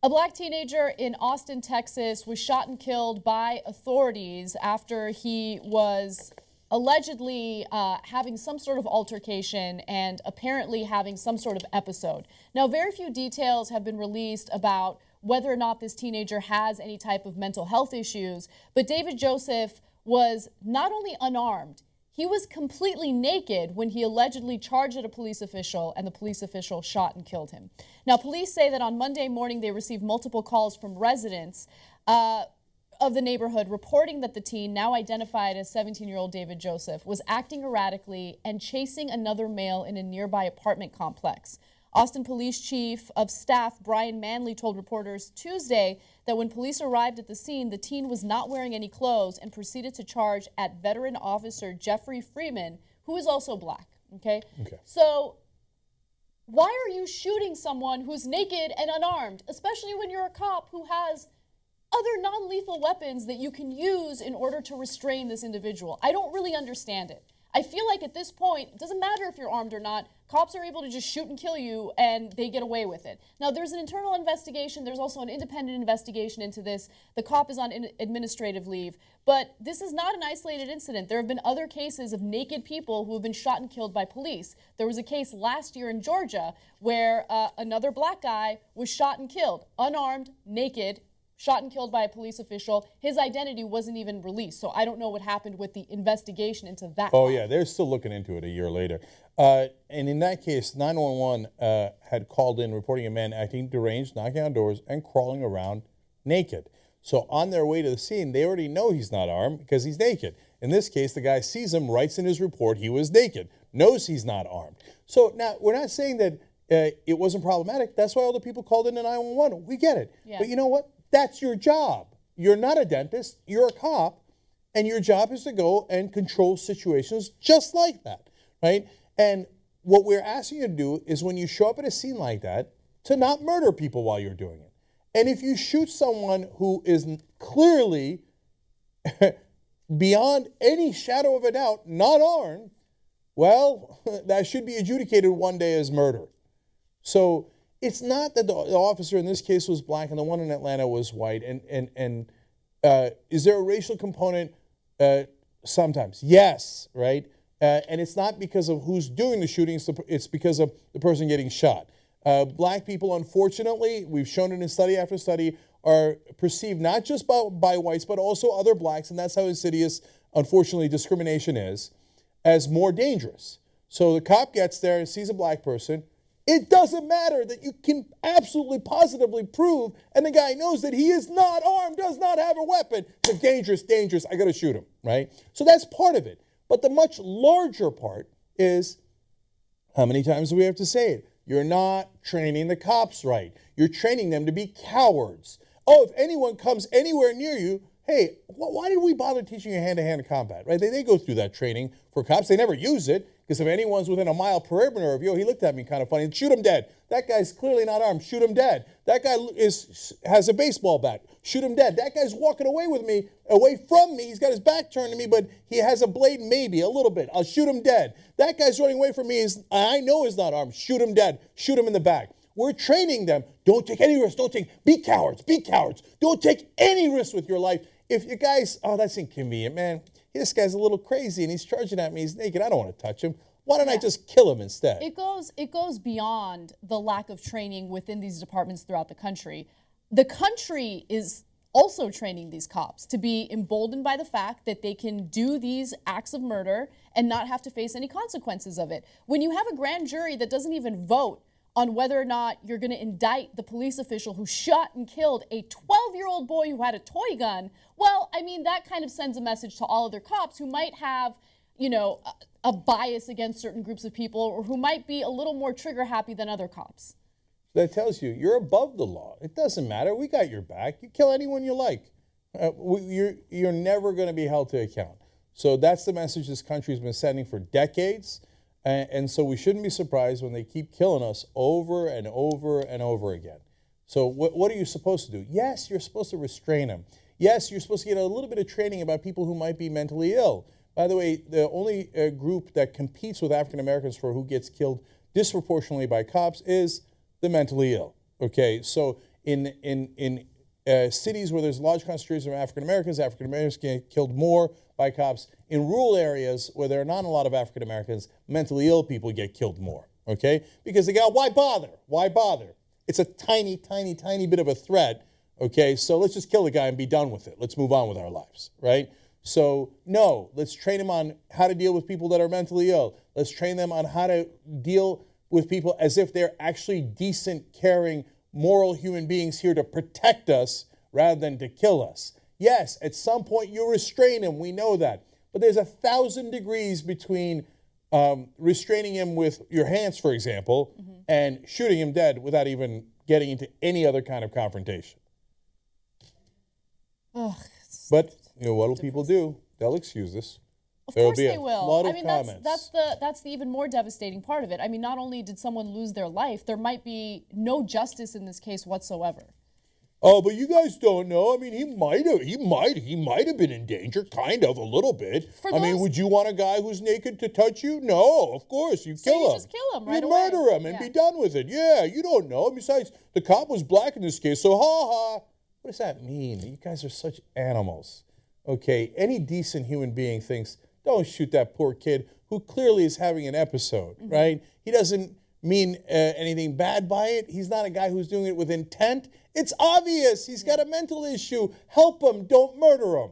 A black teenager in Austin, Texas was shot and killed by authorities after he was allegedly having some sort of altercation and apparently having some sort of episode. Now, very few details have been released about whether or not this teenager has any type of mental health issues, but David Joseph was not only unarmed, he was completely naked when he allegedly charged at a police official, and the police official shot and killed him. Now, police say that on Monday morning they received multiple calls from residents of the neighborhood reporting that the teen, now identified as 17-year-old David Joseph, was acting erratically and chasing another male in a nearby apartment complex. Austin Police Chief of Staff Brian Manley told reporters Tuesday that when police arrived at the scene, the teen was not wearing any clothes and proceeded to charge at veteran Officer Geoffrey Freeman, who is also black. Okay? So why are you shooting someone who's naked and unarmed, especially when you're a cop who has other non-lethal weapons that you can use in order to restrain this individual? I don't really understand it. I feel like at this point, it doesn't matter if you're armed or not, cops are able to just shoot and kill you and they get away with it. Now, there's an internal investigation. There's also an independent investigation into this. The cop is on administrative leave. But this is not an isolated incident. There have been other cases of naked people who have been shot and killed by police. There was a case last year in Georgia where another black guy was shot and killed, unarmed, naked, shot and killed by a police official. His identity wasn't even released, so I don't know what happened with the investigation into that. Oh, yeah, they're still looking into it a year later. And in that case, 911 had called in reporting a man acting deranged, knocking on doors, and crawling around naked. So on their way to the scene, they already know he's not armed because he's naked. In this case, the guy sees him, writes in his report he was naked, knows he's not armed. So now, we're not saying that it wasn't problematic. That's why all the people called in to 911. We get it. Yeah. But you know what? That's your job. You're not a dentist, you're a cop, and your job is to go and control situations just like that, right? And what we're asking you to do is when you show up at a scene like that, to not murder people while you're doing it. And if you shoot someone who is clearly, beyond any shadow of a doubt, not armed, well, that should be adjudicated one day as murder. So it's not that the officer in this case was black and the one in Atlanta was white. And is there a racial component? Sometimes. Yes, right? And it's not because of who's doing the shooting. It's because of the person getting shot. Black people, unfortunately, we've shown it in study after study, are perceived not just by whites, but also other blacks, and that's how insidious, unfortunately, discrimination is, as more dangerous. So the cop gets there and sees a black person. It doesn't matter that you can absolutely positively prove, and the guy knows that he is not armed, does not have a weapon. It's dangerous, I got to shoot him, right? So that's part of it. But the much larger part is, how many times do we have to say it? You're not training the cops right. You're training them to be cowards. Oh, if anyone comes anywhere near you, hey, why did we bother teaching you hand-to-hand combat, right? They go through that training for cops. They never use it. Because if anyone's within a mile perimeter of you, he looked at me kind of funny, shoot him dead. That guy's clearly not armed, shoot him dead. That guy has a baseball bat, shoot him dead. That guy's walking away from me. He's got his back turned to me, but he has a blade maybe, a little bit. I'll shoot him dead. That guy's running away from me, I know is not armed, shoot him dead, shoot him in the back. We're training them, don't take any risks, be cowards. Don't take any risks with your life. If you guys, oh, that's inconvenient, man. This guy's a little crazy and he's charging at me. He's naked. I don't want to touch him. Why don't I just kill him instead? It goes beyond the lack of training within these departments throughout the country. The country is also training these cops to be emboldened by the fact that they can do these acts of murder and not have to face any consequences of it. When you have a grand jury that doesn't even vote on whether or not you're going to indict the police official who shot and killed a 12-year-old boy who had a toy gun, well, I mean, that kind of sends a message to all other cops who might have, a bias against certain groups of people or who might be a little more trigger happy than other cops. That tells you you're above the law. It doesn't matter. We got your back. You kill anyone you like. You're never going to be held to account. So that's the message this country has been sending for decades. And so we shouldn't be surprised when they keep killing us over and over and over again. So what are you supposed to do? Yes, you're supposed to restrain them. Yes, you're supposed to get a little bit of training about people who might be mentally ill. By the way, the only group that competes with African Americans for who gets killed disproportionately by cops is the mentally ill. Okay, so in cities where there's a large concentration of African Americans get killed more by cops. In rural areas where there are not a lot of African Americans, mentally ill people get killed more. Okay, because they go, why bother? Why bother? It's a tiny, tiny, tiny bit of a threat. Okay, so let's just kill the guy and be done with it. Let's move on with our lives, right? So, no, let's train them on how to deal with people that are mentally ill. Let's train them on how to deal with people as if they're actually decent, caring, moral human beings here to protect us rather than to kill us. Yes, at some point you restrain him, we know that. But there's 1,000 degrees between restraining him with your hands, for example, and shooting him dead without even getting into any other kind of confrontation. Ugh, But you know what will people do? They'll excuse this. of There will course be they a will. flood I of mean, comments. that's the even more devastating part of it. I mean, not only did someone lose their life, there might be no justice in this case whatsoever. Oh, but you guys don't know. I mean, he might have been in danger, kind of, a little bit. For I mean, those- would you want a guy who's naked to touch you? No, of course. You So kill you him. just kill him right You away. murder him and Yeah. be done with it. Yeah, you don't know. Besides, the cop was black in this case, so ha. What does that mean? You guys are such animals. Okay, any decent human being thinks, don't shoot that poor kid who clearly is having an episode, right? He doesn't mean anything bad by it. He's not a guy who's doing it with intent. It's obvious. He's got a mental issue. Help him. Don't murder him.